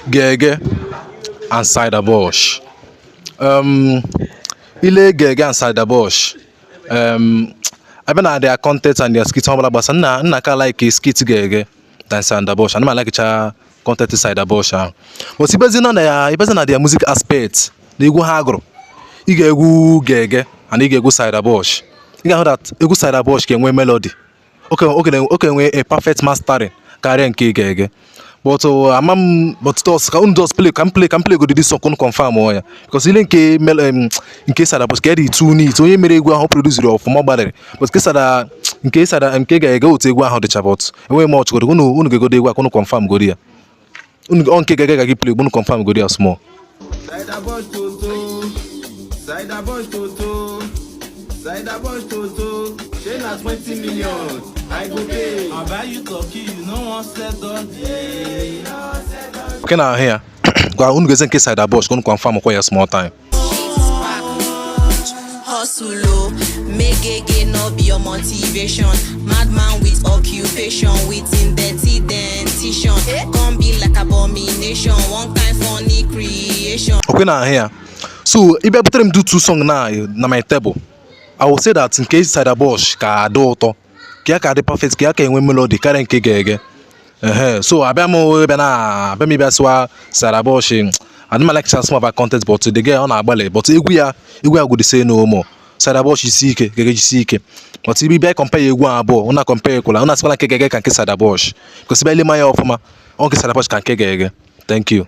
Gehgeh and Saidaboj. Ile Gehgeh and Saidaboj. I've been at their content and their skits but na ka like skit Gehgeh than Saidaboj. And I like content Saidaboj. But if na their music aspect, they go hagro. You get Gehgeh and you get Saidaboj. You know that egu Saidaboj can win melody. Okay, a perfect mastering. Carry Gehgeh. But those can just play go this song confirm because in case Saidaboj get it too neat so you may go and produce it for more battery but in case Gehgeh go take one how the chabot way much go go dey go confirm go there on Gehgeh play go confirm go there small. Saidaboj Toto, say na 20 million. I go pay. I buy you turkey, you no wan settle day. Okay, now here. Go on, go in case Saidaboj go confirm for your small time. Hustle, make Gehgeh no be your motivation. Madman with occupation, with dirty dentition. Come be like abomination, one kind funny creation. Okay, now here. So if I put them do two songs now na my table. I will say that in case Saidaboj ka do to, kia ka the perfect kia ka enwe melody ka nke Gehgeh. So abemo be na be mi be aswa Saidaboj. I don't like chance more about content but the girl on agbale but egwu ya go dey say no more. Saidaboj isi ike Gehgeh isi ike. But if be compare egwu abo, una compare kola, una say like Gehgeh kan ke Saidaboj. Because be le maya ofuma, on ke Saidaboj kan ke Gehgeh. Thank you.